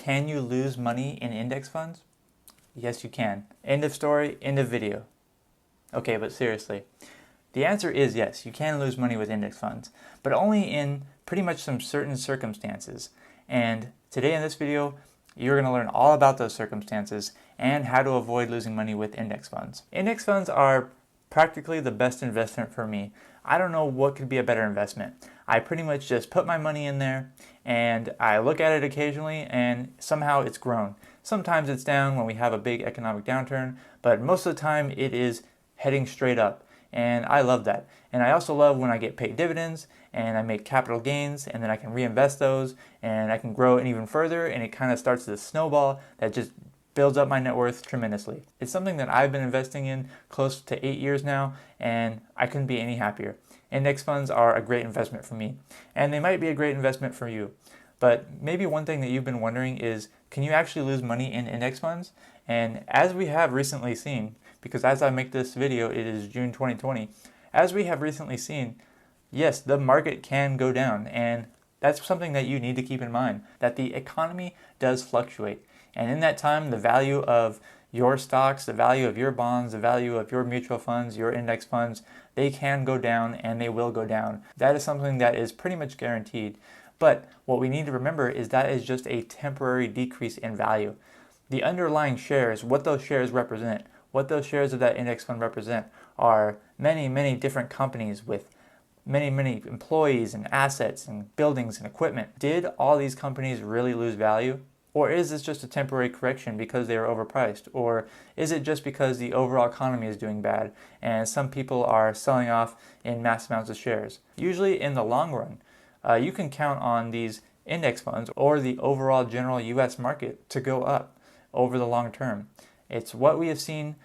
Can you lose money in index funds? Yes, you can. End of story, end of video. Okay, but seriously, the answer is yes, you can lose money with index funds, but only in pretty much some certain circumstances. And today in this video, you're going to learn all about those circumstances and how to avoid losing money with index funds. Index funds are practically the best investment for me. I don't know what could be a better investment. I pretty much just put my money in there and I look at it occasionally and somehow it's grown. Sometimes it's down when we have a big economic downturn, but most of the time it is heading straight up. And I love that. And I also love when I get paid dividends and I make capital gains and then I can reinvest those and I can grow it even further, and it kind of starts this snowball that just builds up my net worth tremendously. It's something that I've been investing in close to 8 years now, and I couldn't be any happier. Index funds are a great investment for me, and they might be a great investment for you. But maybe one thing that you've been wondering is, can you actually lose money in index funds? And as we have recently seen, because as I make this video, it is June 2020, as we have recently seen, yes, the market can go down, and that's something that you need to keep in mind, that the economy does fluctuate. And in that time, the value of your stocks, the value of your bonds, the value of your mutual funds, your index funds, they can go down and they will go down. That is something that is pretty much guaranteed. But what we need to remember is that is just a temporary decrease in value. The underlying shares, what those shares represent, what those shares of that index fund represent, are many, many different companies with many, many employees and assets and buildings and equipment. Did all these companies really lose value? Or is this just a temporary correction because they are overpriced? Or is it just because the overall economy is doing bad and some people are selling off in mass amounts of shares? Usually in the long run, you can count on these index funds or the overall general U.S. market to go up over the long term. It's what we have seen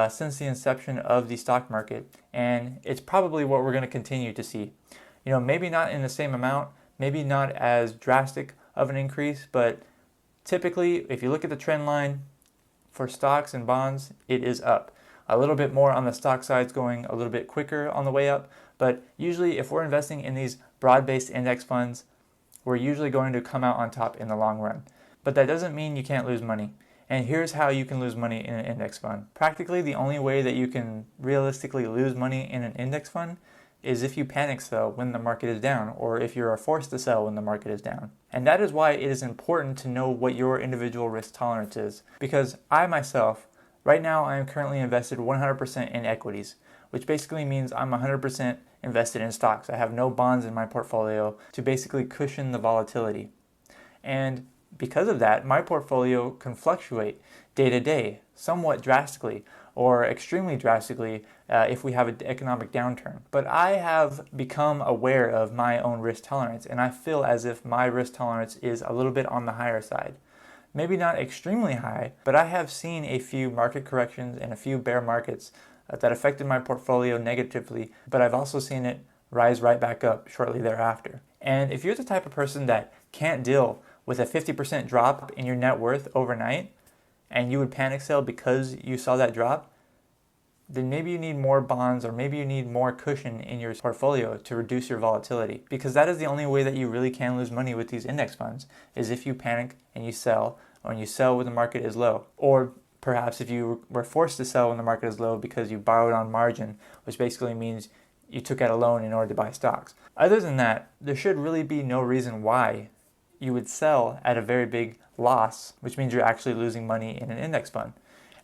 since the inception of the stock market, and it's probably what we're going to continue to see. Maybe not in the same amount, maybe not as drastic of an increase, but typically, if you look at the trend line for stocks and bonds, it is up. A little bit more on the stock side, going a little bit quicker on the way up, but usually if we're investing in these broad-based index funds, we're usually going to come out on top in the long run. But that doesn't mean you can't lose money. And here's how you can lose money in an index fund. Practically the only way that you can realistically lose money in an index fund is if you panic sell when the market is down, or if you are forced to sell when the market is down. And that is why it is important to know what your individual risk tolerance is. Because I myself, right now I am currently invested 100% in equities, which basically means I'm 100% invested in stocks. I have no bonds in my portfolio to basically cushion the volatility. And because of that, my portfolio can fluctuate day to day, somewhat drastically, or extremely drastically if we have an economic downturn. But I have become aware of my own risk tolerance, and I feel as if my risk tolerance is a little bit on the higher side. Maybe not extremely high, but I have seen a few market corrections and a few bear markets that affected my portfolio negatively, but I've also seen it rise right back up shortly thereafter. And if you're the type of person that can't deal with a 50% drop in your net worth overnight, and you would panic sell because you saw that drop, then maybe you need more bonds, or maybe you need more cushion in your portfolio to reduce your volatility. Because that is the only way that you really can lose money with these index funds, is if you panic and you sell, or when you sell when the market is low. Or perhaps if you were forced to sell when the market is low because you borrowed on margin, which basically means you took out a loan in order to buy stocks. Other than that, there should really be no reason why you would sell at a very big loss, which means you're actually losing money in an index fund.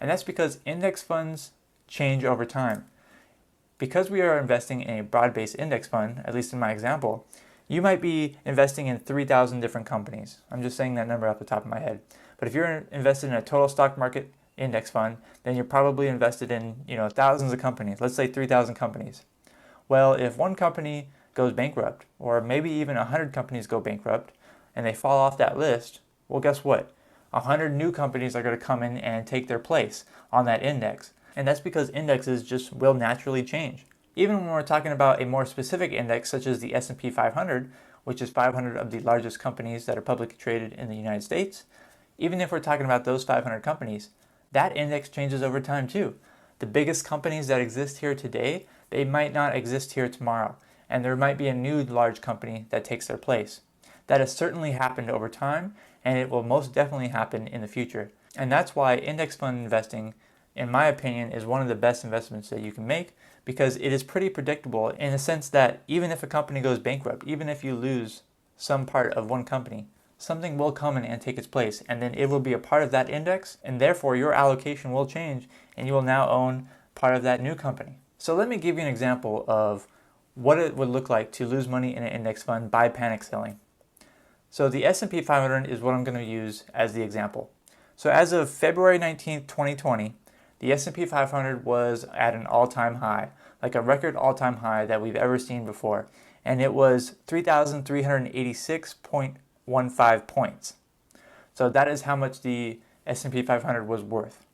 And that's because index funds change over time. Because we are investing in a broad-based index fund, at least in my example, you might be investing in 3,000 different companies. I'm just saying that number off the top of my head. But if you're invested in a total stock market index fund, then you're probably invested in thousands of companies. Let's say 3,000 companies. Well, if one company goes bankrupt, or maybe even 100 companies go bankrupt, and they fall off that list, well, guess what? 100 new companies are going to come in and take their place on that index. And that's because indexes just will naturally change. Even when we're talking about a more specific index, such as the S&P 500, which is 500 of the largest companies that are publicly traded in the United States, even if we're talking about those 500 companies, that index changes over time too. The biggest companies that exist here today, they might not exist here tomorrow, and there might be a new large company that takes their place. That has certainly happened over time, and it will most definitely happen in the future. And that's why index fund investing, in my opinion, is one of the best investments that you can make, because it is pretty predictable in the sense that even if a company goes bankrupt, even if you lose some part of one company, something will come in and take its place, and then it will be a part of that index, and therefore your allocation will change, and you will now own part of that new company. So let me give you an example of what it would look like to lose money in an index fund by panic selling. So the S&P 500 is what I'm going to use as the example. So as of February 19th, 2020, the S&P 500 was at an all-time high, like a record all-time high that we've ever seen before, and it was 3,386.15 points. So that is how much the S&P 500 was worth.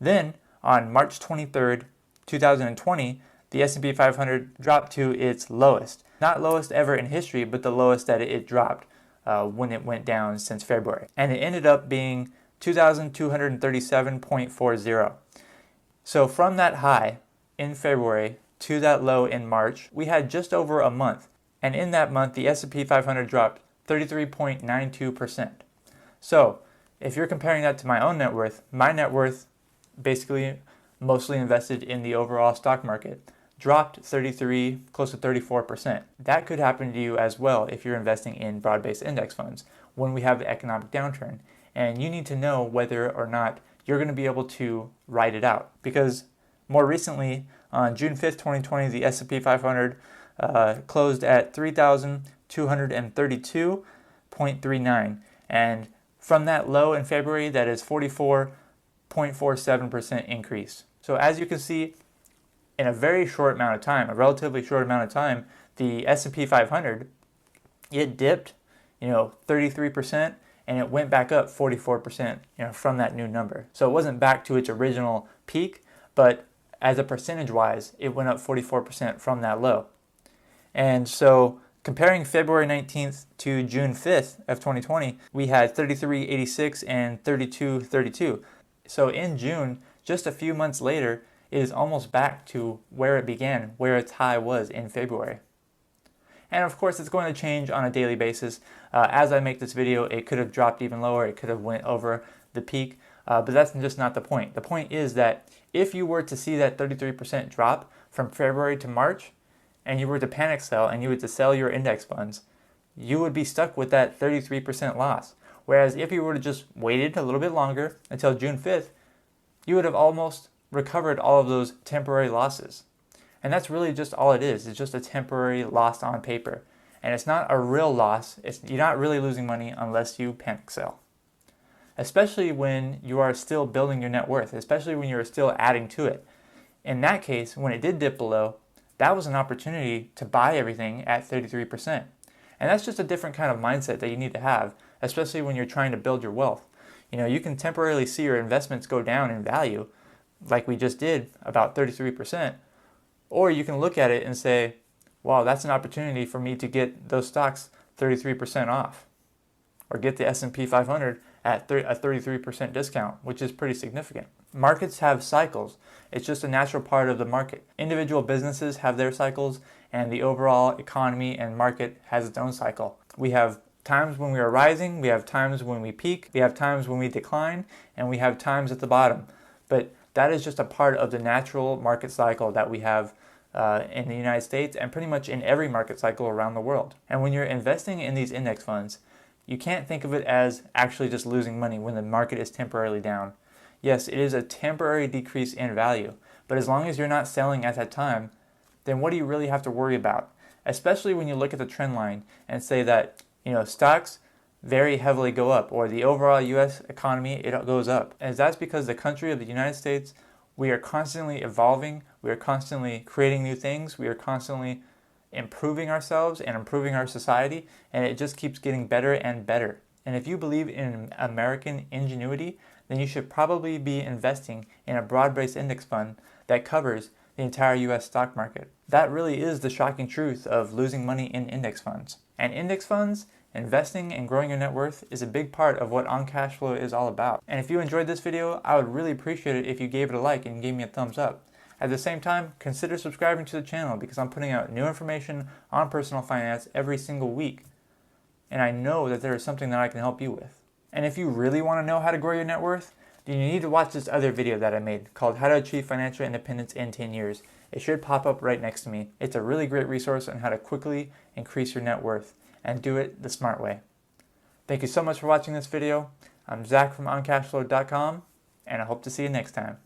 Then, on March 23rd, 2020, the S&P 500 dropped to its lowest. Not lowest ever in history, but the lowest that it dropped when it went down since February. And it ended up being 2,237.40. So from that high in February to that low in March, we had just over a month. And in that month, the S&P 500 dropped 33.92%. So if you're comparing that to my own net worth, my net worth, basically mostly invested in the overall stock market, dropped 33, close to 34%. That could happen to you as well if you're investing in broad-based index funds when we have the economic downturn. And you need to know whether or not you're going to be able to ride it out. Because more recently, on June 5th, 2020, the S&P 500 closed at 3,232.39. And from that low in February, that is 44.47% increase. So as you can see, in a very short amount of time, a relatively short amount of time, the S&P 500, it dipped, 33%, and it went back up 44%, from that new number. So it wasn't back to its original peak, but as a percentage-wise, it went up 44% from that low. And so comparing February 19th to June 5th of 2020, we had 33.86 and 32.32. So in June, just a few months later, it is almost back to where it began, where its high was in February. And of course, it's going to change on a daily basis. As I make this video, it could have dropped even lower. It could have went over the peak, but that's just not the point. The point is that if you were to see that 33% drop from February to March, and you were to panic sell and you were to sell your index funds, you would be stuck with that 33% loss. Whereas if you were to just waited a little bit longer until June 5th, you would have almost recovered all of those temporary losses. And that's really just all it is. It's just a temporary loss on paper. And it's not a real loss. You're not really losing money unless you panic sell. Especially when you are still building your net worth, especially when you're still adding to it. In that case, when it did dip below, that was an opportunity to buy everything at 33%. And that's just a different kind of mindset that you need to have, especially when you're trying to build your wealth. You can temporarily see your investments go down in value, like we just did, about 33%. Or you can look at it and say, wow, that's an opportunity for me to get those stocks 33% off. Or get the S&P 500 at a 33% discount, which is pretty significant. Markets have cycles. It's just a natural part of the market. Individual businesses have their cycles, and the overall economy and market has its own cycle. We have times when we are rising, we have times when we peak, we have times when we decline, and we have times at the bottom. But that is just a part of the natural market cycle that we have in the United States and pretty much in every market cycle around the world. And when you're investing in these index funds, you can't think of it as actually just losing money when the market is temporarily down. Yes, it is a temporary decrease in value, but as long as you're not selling at that time, then what do you really have to worry about? Especially when you look at the trend line and say that, stocks very heavily go up, or the overall U.S. economy, it goes up. And that's because the country of the United States, we are constantly evolving, we are constantly creating new things, we are constantly improving ourselves and improving our society, and it just keeps getting better and better. And if you believe in American ingenuity, then you should probably be investing in a broad-based index fund that covers the entire U.S. stock market. That really is the shocking truth of losing money in index funds. And index funds, investing and growing your net worth, is a big part of what On Cash Flow is all about. And if you enjoyed this video, I would really appreciate it if you gave it a like and gave me a thumbs up. At the same time, consider subscribing to the channel because I'm putting out new information on personal finance every single week. And I know that there is something that I can help you with. And if you really want to know how to grow your net worth, then you need to watch this other video that I made called How to Achieve Financial Independence in 10 Years. It should pop up right next to me. It's a really great resource on how to quickly increase your net worth and do it the smart way. Thank you so much for watching this video. I'm Zach from OnCashflow.com, and I hope to see you next time.